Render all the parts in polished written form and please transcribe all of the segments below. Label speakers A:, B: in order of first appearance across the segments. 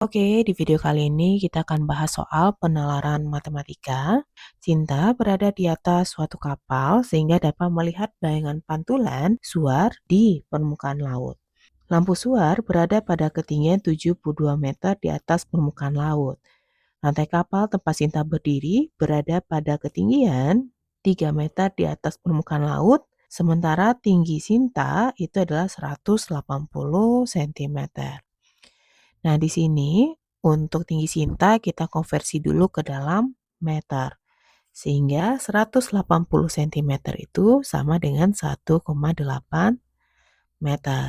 A: Oke, di video kali ini kita akan bahas soal penalaran matematika. Cinta berada di atas suatu kapal sehingga dapat melihat bayangan pantulan suar di permukaan laut. Lampu suar berada pada ketinggian 72 meter di atas permukaan laut. Lantai kapal tempat Sinta berdiri berada pada ketinggian 3 meter di atas permukaan laut, sementara tinggi Sinta itu adalah 180 cm. Nah, di sini untuk tinggi Sinta kita konversi dulu ke dalam meter. Sehingga 180 cm itu sama dengan 1,8 meter.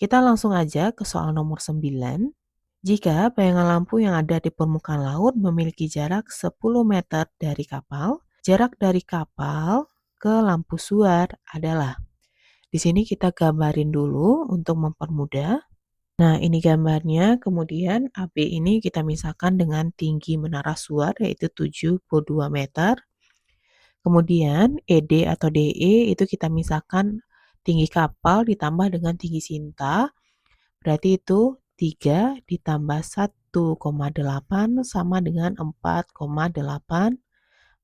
A: Kita langsung aja ke soal nomor 9. Jika bayangan lampu yang ada di permukaan laut memiliki jarak 10 meter dari kapal, jarak dari kapal ke lampu suar adalah. Di sini kita gambarin dulu untuk mempermudah. Nah, ini gambarnya. Kemudian AB ini kita misalkan dengan tinggi menara suar yaitu 72 meter. Kemudian ED atau DE itu kita misalkan tinggi kapal ditambah dengan tinggi Sinta. Berarti itu 3 ditambah 1,8 sama dengan 4,8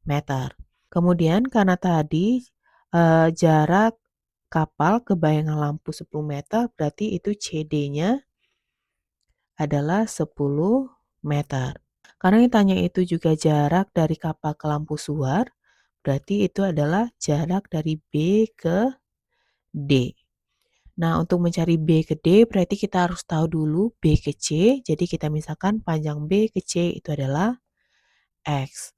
A: meter. Kemudian karena tadi jarak kapal ke bayangan lampu 10 meter, berarti itu CD-nya adalah 10 meter. Karena yang tanya itu juga jarak dari kapal ke lampu suar, berarti itu adalah jarak dari B ke D. Nah, untuk mencari B ke D, berarti kita harus tahu dulu B ke C. Jadi kita misalkan panjang B ke C itu adalah X.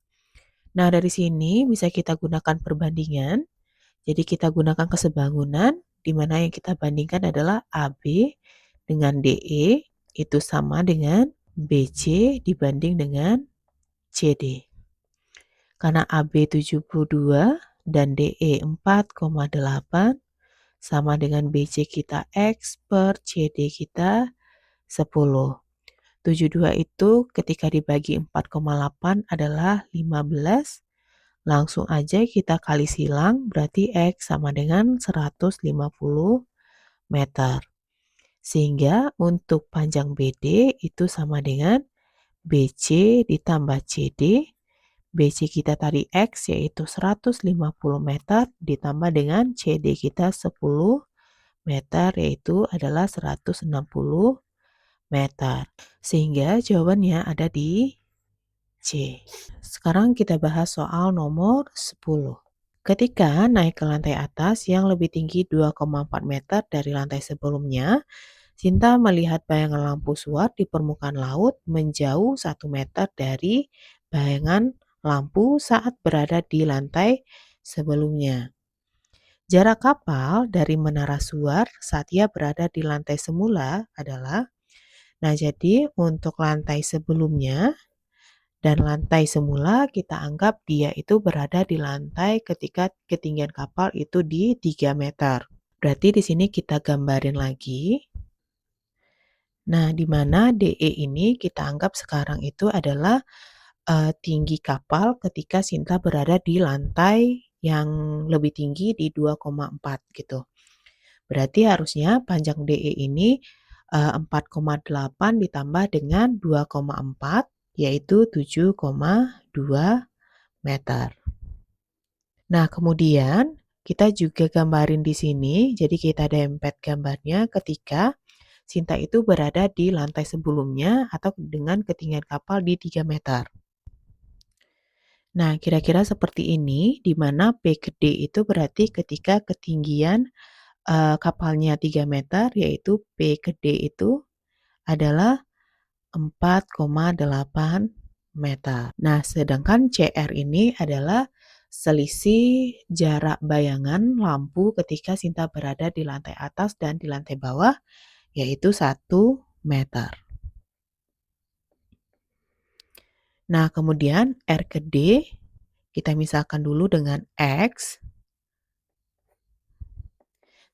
A: Nah, dari sini bisa kita gunakan perbandingan. Jadi kita gunakan kesebangunan, di mana yang kita bandingkan adalah AB dengan DE itu sama dengan BC dibanding dengan CD. Karena AB 72 dan DE 4,8 sama dengan BC kita X per CD kita 10. 72 itu ketika dibagi 4,8 adalah 15. Langsung aja kita kali silang, berarti X sama dengan 150 meter. Sehingga untuk panjang BD itu sama dengan BC ditambah CD. BC kita tadi X yaitu 150 meter ditambah dengan CD kita 10 meter yaitu adalah 160 meter. Sehingga jawabannya ada di C. Sekarang kita bahas soal nomor 10. Ketika naik ke lantai atas yang lebih tinggi 2,4 meter dari lantai sebelumnya, Sinta melihat bayangan lampu suar di permukaan laut menjauh 1 meter dari bayangan lampu saat berada di lantai sebelumnya. Jarak kapal dari menara suar saat ia berada di lantai semula adalah, nah jadi untuk lantai sebelumnya dan lantai semula kita anggap dia itu berada di lantai ketika ketinggian kapal itu di 3 meter. Berarti di sini kita gambarin lagi. Nah, di mana DE ini kita anggap sekarang itu adalah tinggi kapal ketika Sinta berada di lantai yang lebih tinggi di 2,4 gitu. Berarti harusnya panjang DE ini 4,8 ditambah dengan 2,4 yaitu 7,2 meter. Nah, kemudian kita juga gambarin di sini, jadi kita dempet gambarnya ketika Sinta itu berada di lantai sebelumnya atau dengan ketinggian kapal di 3 meter. Nah, kira-kira seperti ini, di mana P ke D itu berarti ketika ketinggian kapalnya 3 meter, yaitu P ke D itu adalah 4,8 meter. Nah, sedangkan CR ini adalah selisih jarak bayangan lampu ketika Sinta berada di lantai atas dan di lantai bawah, yaitu 1 meter. Nah, kemudian R ke D kita misalkan dulu dengan X,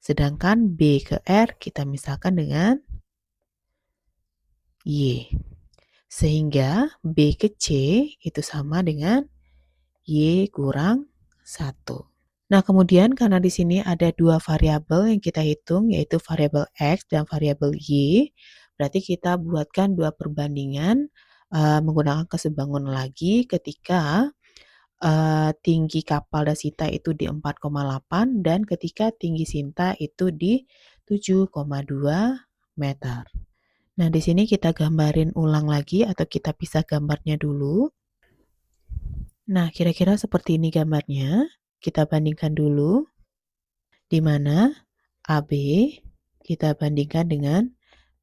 A: sedangkan B ke R kita misalkan dengan Y. Sehingga B ke C itu sama dengan Y kurang 1. Nah, kemudian karena di sini ada dua variabel yang kita hitung, yaitu variabel X dan variabel Y, Berarti kita buatkan 2 perbandingan, menggunakan kesebangunan lagi ketika, tinggi kapal Dasita itu di 4,8 dan ketika tinggi Sinta itu di 7,2 meter. Nah, di sini kita gambarin ulang lagi atau kita pisah gambarnya dulu. Nah, kira-kira seperti ini gambarnya. Kita bandingkan dulu, di mana AB kita bandingkan dengan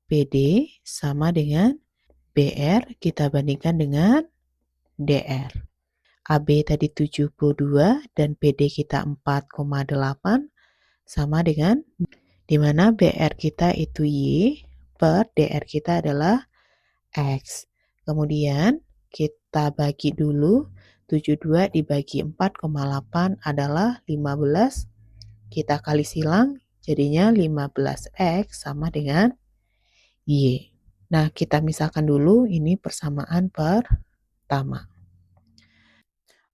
A: BD sama dengan BR kita bandingkan dengan DR. AB tadi 72 dan BD kita 4,8 sama dengan di mana BR kita itu Y per DR kita adalah X. Kemudian kita bagi dulu 72 dibagi 4,8 adalah 15. Kita kali silang jadinya 15X sama dengan Y. Nah, kita misalkan dulu ini persamaan pertama.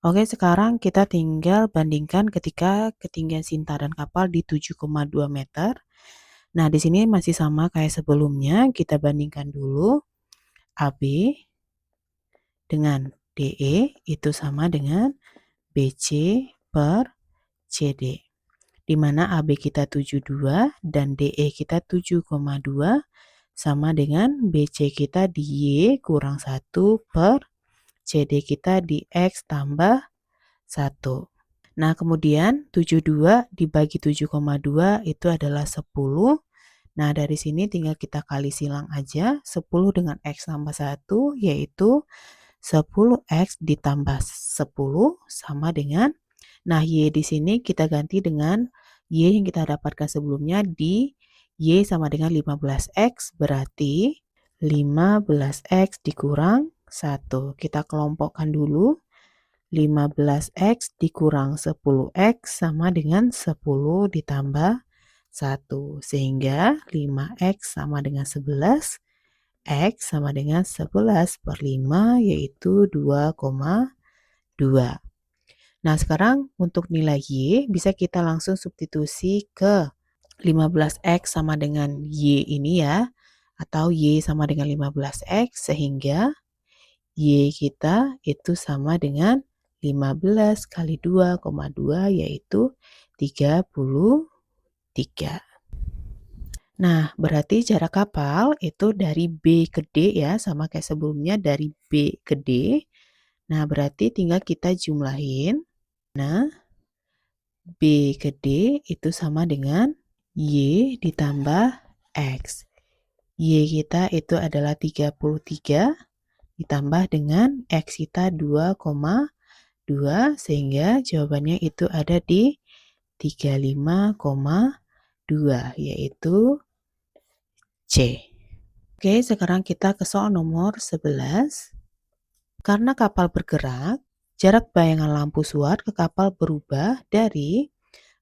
A: Oke, sekarang kita tinggal bandingkan ketika ketinggian Sinta dan kapal di 7,2 meter. Nah, di sini masih sama kayak sebelumnya, kita bandingkan dulu AB dengan DE itu sama dengan BC per CD. Di mana AB kita 72 dan DE kita 7,2 sama dengan BC kita di Y kurang 1 per CD kita di X tambah 1. Nah, kemudian 72 dibagi 7,2 itu adalah 10. Nah, dari sini tinggal kita kali silang aja. 10 dengan X tambah 1 yaitu 10X ditambah 10 sama dengan, nah Y di sini kita ganti dengan Y yang kita dapatkan sebelumnya di Y sama dengan 15X, berarti 15X dikurang 1. Kita kelompokkan dulu. 15X dikurang 10X sama dengan 10 ditambah 1. Sehingga 5X sama dengan 11. X sama dengan 11 per 5 yaitu 2,2. Nah, sekarang untuk nilai Y bisa kita langsung substitusi ke 15X sama dengan Y ini ya. Atau Y sama dengan 15X sehingga Y kita itu sama dengan 15 kali 2,2 yaitu 33. Nah, berarti jarak kapal itu dari B ke D ya, sama kayak sebelumnya dari B ke D. Nah, berarti tinggal kita jumlahin. Nah, B ke D itu sama dengan Y ditambah X. Y kita itu adalah 33 ditambah dengan X kita 2,2 sehingga jawabannya itu ada di 35,2 yaitu C. Oke, sekarang kita ke soal nomor 11. Karena kapal bergerak, jarak bayangan lampu suar ke kapal berubah dari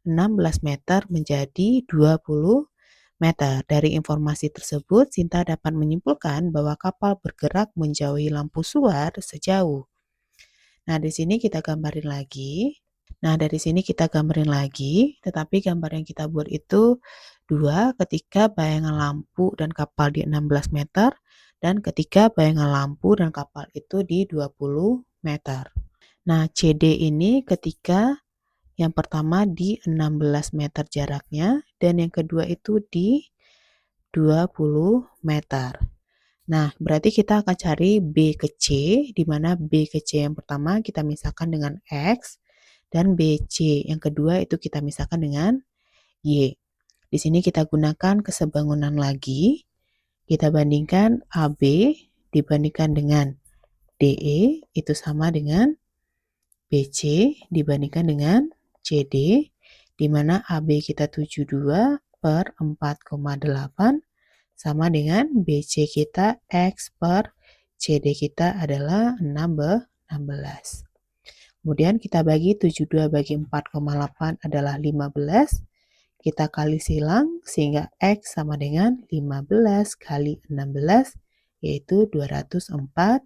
A: 16 meter menjadi 20 meter. Dari informasi tersebut, Sinta dapat menyimpulkan bahwa kapal bergerak menjauhi lampu suar sejauh. Nah, di sini kita gambarin lagi. Nah, dari sini kita gambarin lagi, tetapi gambar yang kita buat itu 2 ketika bayangan lampu dan kapal di 16 meter dan ketika bayangan lampu dan kapal itu di 20 meter. Nah, CD ini ketika yang pertama di 16 meter jaraknya dan yang kedua itu di 20 meter. Nah, berarti kita akan cari B ke C, di mana B ke C yang pertama kita misalkan dengan X, dan BC yang kedua itu kita misalkan dengan Y. Di sini kita gunakan kesebangunan lagi. Kita bandingkan AB dibandingkan dengan DE itu sama dengan BC dibandingkan dengan CD, di mana AB kita 72 per 4,8 sama dengan BC kita X per CD kita adalah 16. Kemudian kita bagi 72 bagi 4,8 adalah 15. Kita kali silang sehingga X sama dengan 15 kali 16 yaitu 240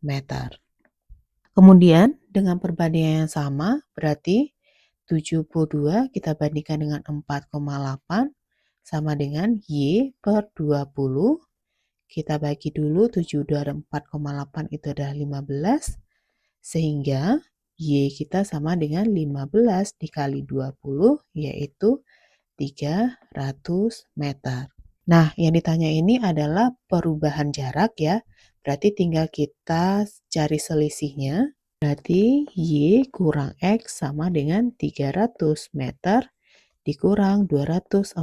A: meter. Kemudian dengan perbandingan yang sama berarti 72 kita bandingkan dengan 4,8 sama dengan Y per 20. Kita bagi dulu 7 2 4,8 itu adalah 15. Sehingga Y kita sama dengan 15 dikali 20 yaitu 300 meter. Nah, yang ditanya ini adalah perubahan jarak ya. Berarti tinggal kita cari selisihnya. Berarti Y kurang X sama dengan 300 meter dikurang 240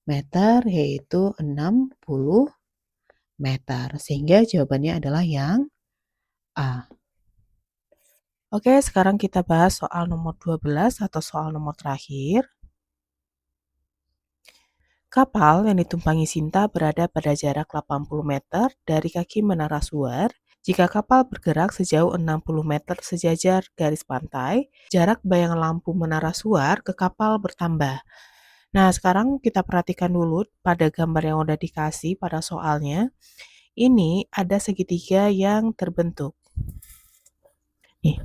A: meter yaitu 60 meter. Sehingga jawabannya adalah yang A. Oke, sekarang kita bahas soal nomor 12 atau soal nomor terakhir. Kapal yang ditumpangi Sinta berada pada jarak 80 meter dari kaki Menara Suar. Jika kapal bergerak sejauh 60 meter sejajar garis pantai, jarak bayangan lampu Menara Suar ke kapal bertambah. Nah, sekarang kita perhatikan dulu pada gambar yang udah dikasih pada soalnya. Ini ada segitiga yang terbentuk. Nih.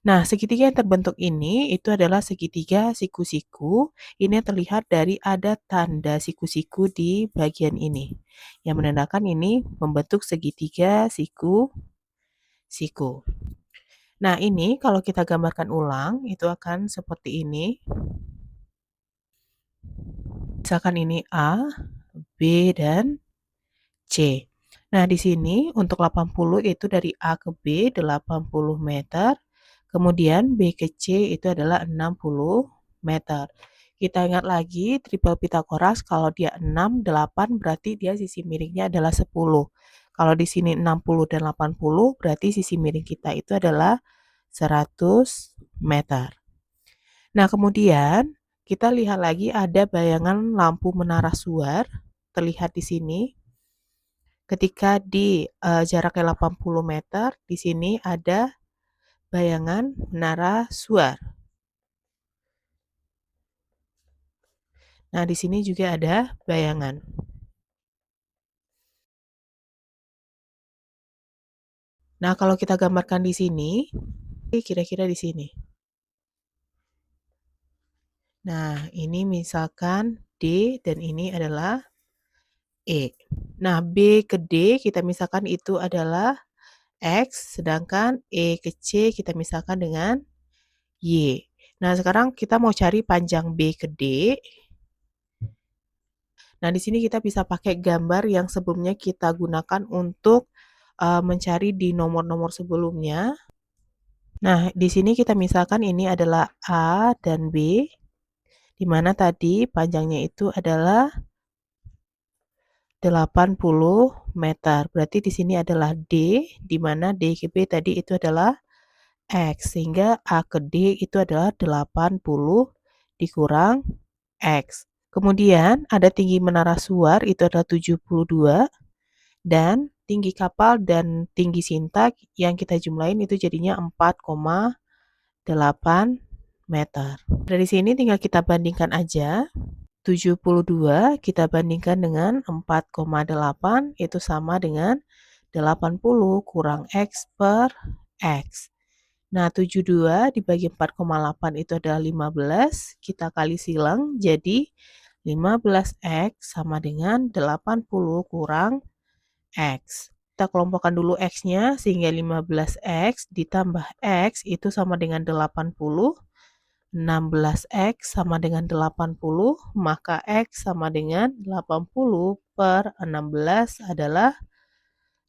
A: Nah, segitiga yang terbentuk ini itu adalah segitiga siku-siku. Ini terlihat dari ada tanda siku-siku di bagian ini. Yang menandakan ini membentuk segitiga siku-siku. Nah, ini kalau kita gambarkan ulang, itu akan seperti ini. Misalkan ini A, B, dan C. Nah, di sini untuk 80 itu dari A ke B 80 meter. Kemudian B ke C itu adalah 60 meter. Kita ingat lagi triple Pitagoras kalau dia 6, 8 berarti dia sisi miringnya adalah 10. Kalau di sini 60 dan 80 berarti sisi miring kita itu adalah 100 meter. Nah, kemudian kita lihat lagi ada bayangan lampu menara suar terlihat di sini. Ketika di jaraknya 80 meter, di sini ada bayangan menara suar. Nah, di sini juga ada bayangan. Nah, kalau kita gambarkan di sini, kira-kira di sini. Nah, ini misalkan D dan ini adalah E. Nah, B ke D kita misalkan itu adalah X, sedangkan E ke C kita misalkan dengan Y. Nah, sekarang kita mau cari panjang B ke D. Nah, di sini kita bisa pakai gambar yang sebelumnya kita gunakan untuk mencari di nomor-nomor sebelumnya. Nah, di sini kita misalkan ini adalah A dan B, di mana tadi panjangnya itu adalah 80 meter. Berarti di sini adalah D, di mana D ke B tadi itu adalah X, sehingga A ke D itu adalah 80 dikurang X. Kemudian ada tinggi menara suar itu adalah 72 dan tinggi kapal dan tinggi Sinta yang kita jumlahin itu jadinya 4,8 meter. Dari sini tinggal kita bandingkan aja. 72 kita bandingkan dengan 4,8 itu sama dengan 80 kurang X per X. Nah, 72 dibagi 4,8 itu adalah 15. Kita kali silang jadi 15X sama dengan 80 kurang X. Kita kelompokkan dulu X-nya sehingga 15X ditambah X itu sama dengan 80. 16X sama dengan 80, maka X sama dengan 80 per 16 adalah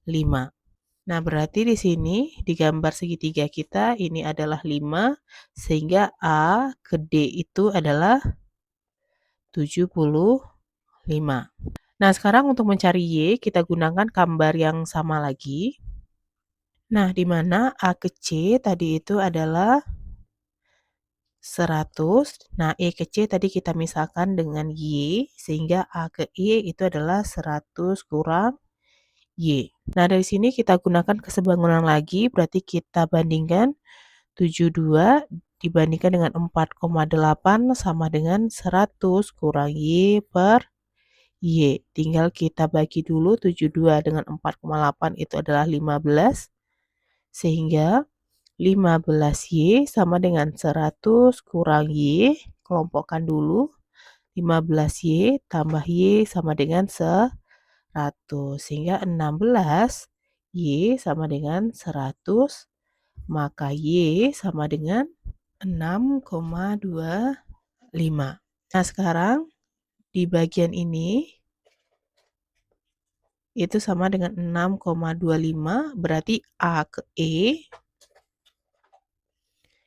A: 5. Nah, berarti di sini di gambar segitiga kita ini adalah 5, sehingga A ke D itu adalah 75. Nah, sekarang untuk mencari Y, kita gunakan gambar yang sama lagi. Nah, di mana A ke C tadi itu adalah 100. Nah, E ke C tadi kita misalkan dengan Y, sehingga A ke Y itu adalah 100 kurang Y. Nah, dari sini kita gunakan kesebangunan lagi, berarti kita bandingkan 72 dibandingkan dengan 4,8 sama dengan 100 kurang Y per Y. Tinggal kita bagi dulu 72 dengan 4,8 itu adalah 15. Sehingga 15Y sama dengan 100 kurang Y. Kelompokkan dulu. 15Y tambah Y sama dengan 100. Sehingga 16Y sama dengan 100, maka Y sama dengan 6,25. Nah, sekarang di bagian ini itu sama dengan 6,25, berarti A ke E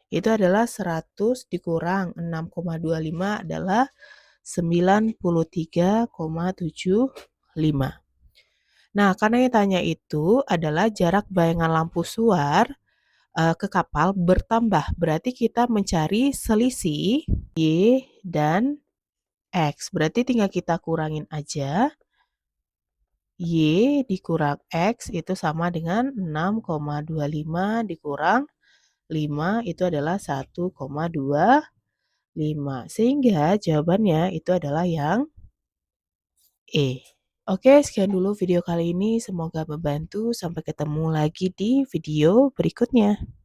A: itu adalah 100 dikurang 6,25 adalah 93,75. Nah, karena yang tanya itu adalah jarak bayangan lampu suar ke kapal bertambah. Berarti kita mencari selisih Y dan X. Berarti tinggal kita kurangin aja. Y dikurang X itu sama dengan 6,25 dikurang 5 itu adalah 1,25. Sehingga jawabannya itu adalah yang E. Oke, sekian dulu video kali ini. Semoga membantu. Sampai ketemu lagi di video berikutnya.